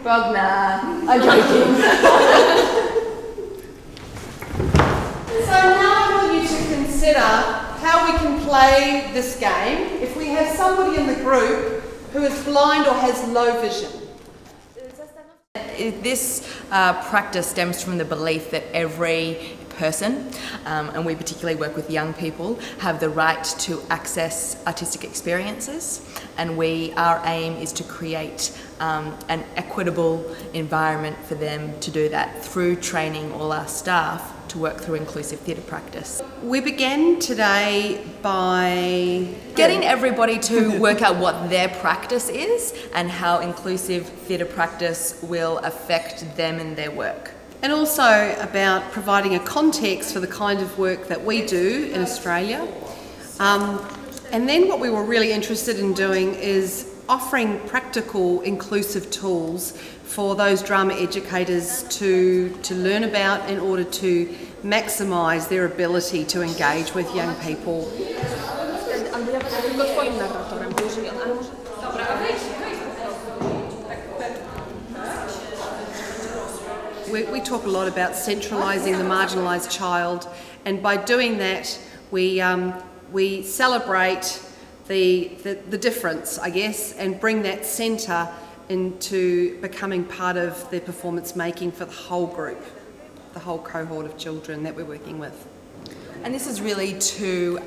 Well, nah, I'm joking. So now I want you to consider how we can play this game if we have somebody in the group who is blind or has low vision. This practice stems from the belief that every person, and we particularly work with young people, have the right to access artistic experiences, and our aim is to create an equitable environment for them to do that through training all our staff to work through inclusive theatre practice. We began today by getting everybody to work out what their practice is and how inclusive theatre practice will affect them and their work. And also about providing a context for the kind of work that we do in Australia. And then what we were really interested in doing is offering practical inclusive tools for those drama educators to learn about in order to maximise their ability to engage with young people. We talk a lot about centralising the marginalised child, and by doing that we celebrate the difference, I guess, and bring that centre into becoming part of the performance making for the whole group, the whole cohort of children that we're working with. And this is really to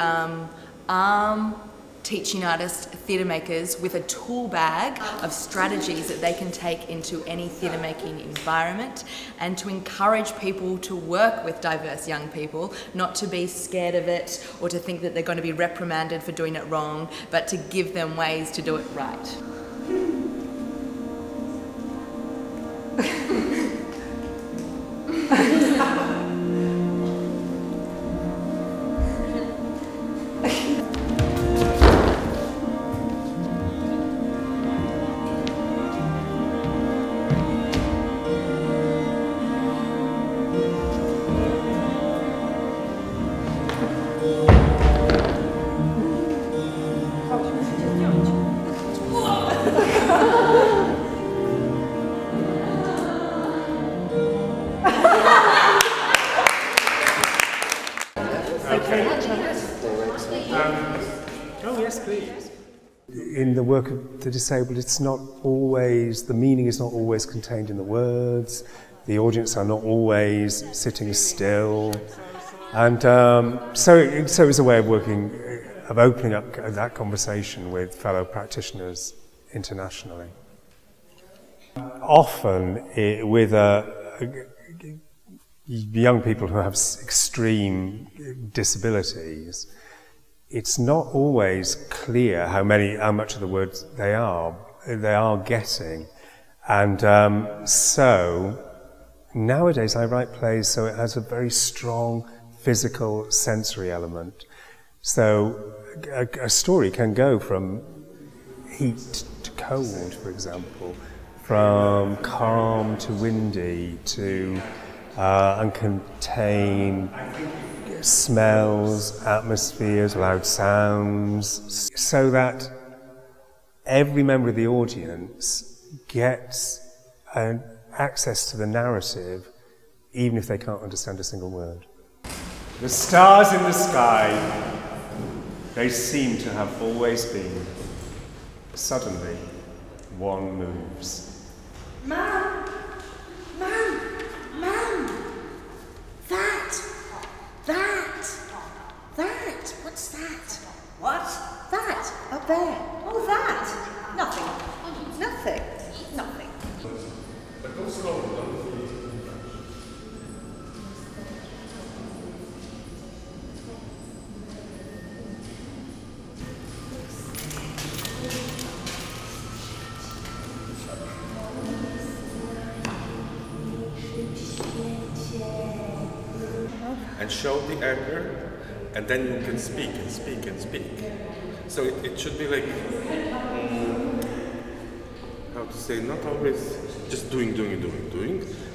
arm teaching artists, theatre makers with a tool bag of strategies that they can take into any theatre making environment, and to encourage people to work with diverse young people, not to be scared of it or to think that they're going to be reprimanded for doing it wrong, but to give them ways to do it right. Oh yes, please. In the work of the disabled, it's not always, the meaning is not always contained in the words, the audience are not always sitting still, and so it's a way of working, of opening up that conversation with fellow practitioners internationally. Often with young people who have extreme disabilities, it's not always clear how much of the words they are getting, and so nowadays I write plays so it has a very strong physical sensory element. So a story can go from heat to cold, for example, from calm to windy to and contain smells, atmospheres, loud sounds, so that every member of the audience gets access to the narrative, even if they can't understand a single word. The stars in the sky, they seem to have always been. Suddenly, one moves. Mum! Mum! Mum! That! What's that? What? That! Up there. Oh, that! Nothing. Nothing. Nothing. But go slowly, don't feel it. And show the anger, and then you can speak and speak and speak. So it should be like, how to say, not always just doing,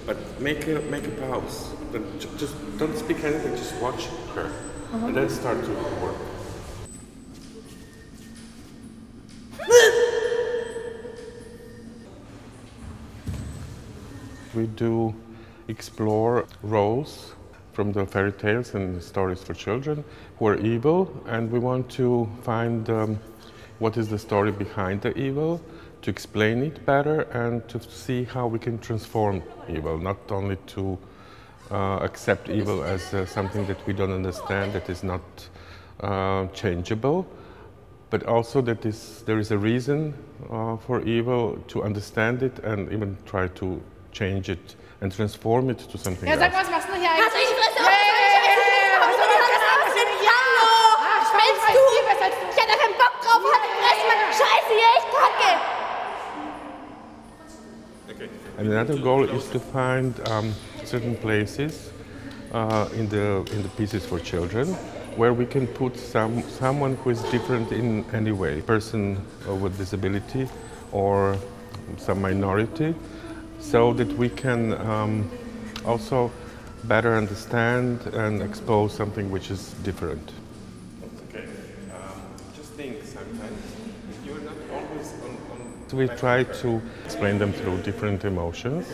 but make a pause. Just don't speak anything, just watch her, and then start to work. we do explore roles from the fairy tales and stories for children who are evil, and we want to find what is the story behind the evil, to explain it better, and to see how we can transform evil, not only to accept evil as something that we don't understand, that is not changeable, but also that there is a reason for evil, to understand it and even try to change it and transform it to something else. Sag mal, was machst du hier eigentlich? Also ich fresse auch Spinnst du? Ich hatte keinen Bock drauf, hatte Fresse, Mann. Scheiße hier, ich kacke. And another goal is to find certain places in the pieces for children where we can put someone who is different in any way, person with disability or some minority, so that we can also better understand and expose something which is different. Okay, just think sometimes you're not always on. We try to explain them through different emotions.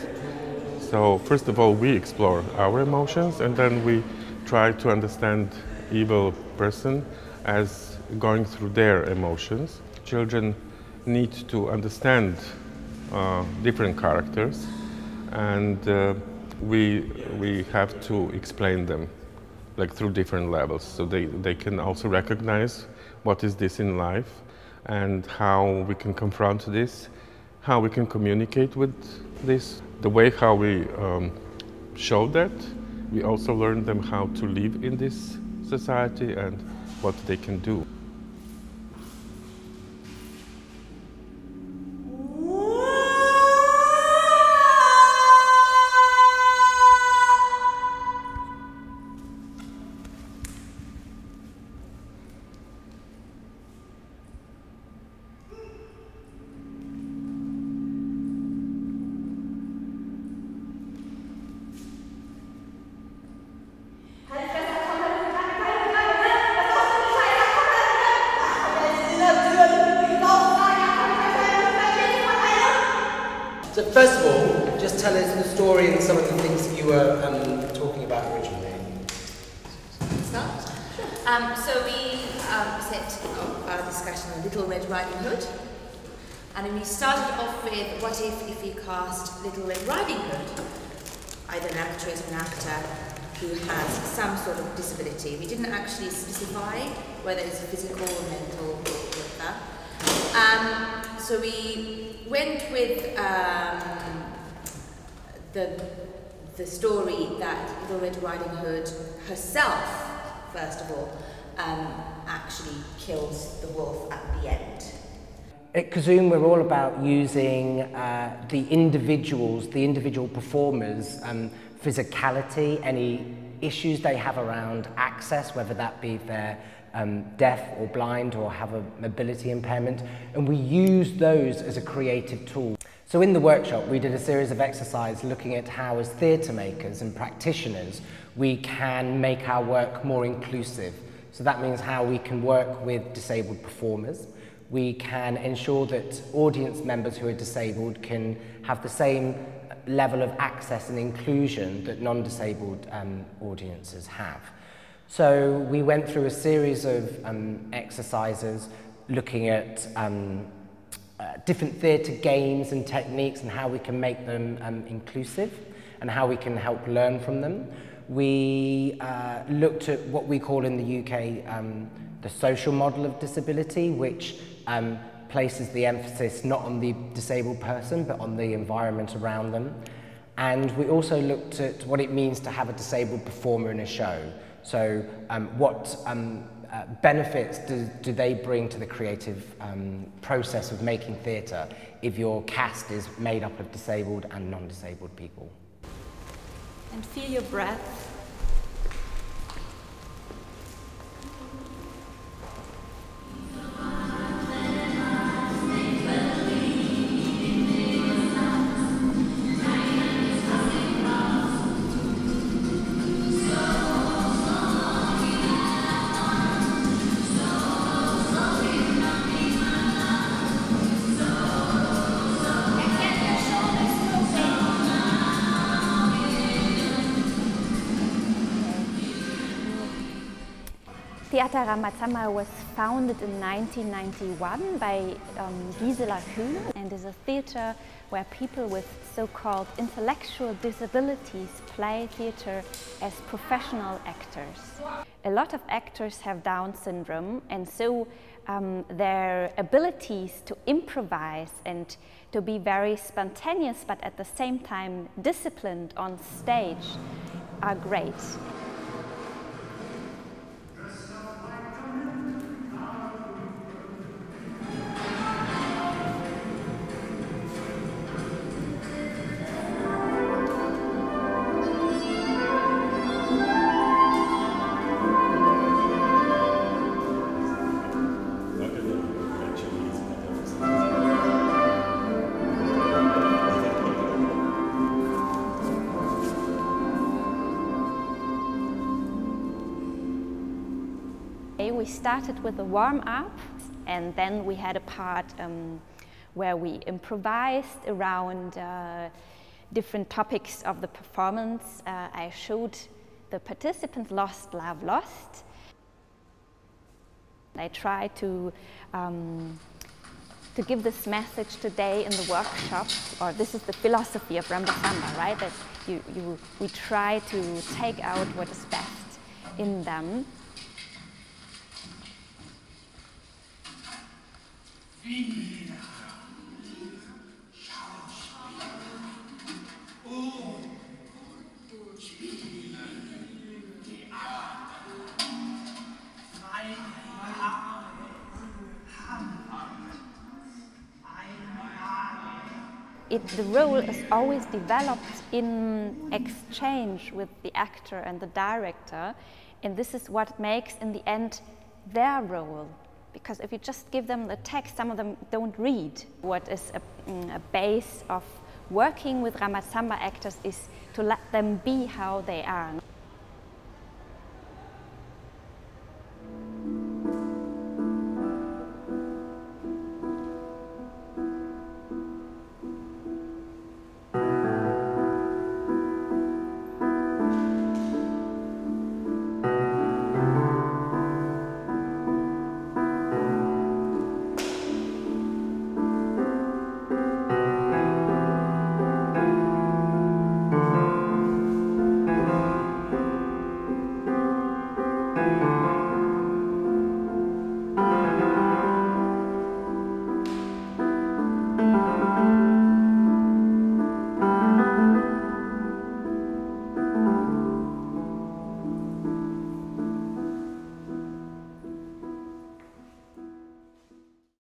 So first of all, we explore our emotions, and then we try to understand evil person as going through their emotions. Children need to understand different characters, and we have to explain them like through different levels, so they can also recognize what is this in life and how we can confront this, how we can communicate with this. The way how we show that, we also learn them how to live in this society and what they can do. So first of all, just tell us the story and some of the things that you were talking about originally. Start? So we set our discussion on Little Red Riding Hood, and we started off with what if you cast Little Red Riding Hood, either an actress or an actor who has some sort of disability. We didn't actually specify whether it's physical or mental or whatever. So we went with the story that Little Red Riding Hood herself, first of all, actually kills the wolf at the end. At Kazoo, we're all about using the individual performers' physicality, any issues they have around access, whether that be they're deaf or blind or have a mobility impairment, and we use those as a creative tool. So in the workshop we did a series of exercises looking at how, as theatre makers and practitioners, we can make our work more inclusive. So that means how we can work with disabled performers. We can ensure that audience members who are disabled can have the same level of access and inclusion that non-disabled audiences have. So we went through a series of exercises looking at different theatre games and techniques and how we can make them inclusive and how we can help learn from them. We looked at what we call in the UK the social model of disability, which places the emphasis not on the disabled person but on the environment around them. And we also looked at what it means to have a disabled performer in a show. So what benefits do they bring to the creative process of making theatre if your cast is made up of disabled and non-disabled people? And feel your breath. Teatr Ramach was founded in 1991 by Gisela Kühn, and is a theatre where people with so-called intellectual disabilities play theatre as professional actors. A lot of actors have Down syndrome, and so their abilities to improvise and to be very spontaneous but at the same time disciplined on stage are great. We started with a warm-up, and then we had a part where we improvised around different topics of the performance. I showed the participants Lost, Love, Lost. I tried to give this message today in the workshop, or this is the philosophy of Rambasamba, right? That we try to take out what is best in them. The role is always developed in exchange with the actor and the director, and this is what makes, in the end, their role. Because if you just give them the text, some of them don't read. What is a base of working with Ramach actors is to let them be how they are.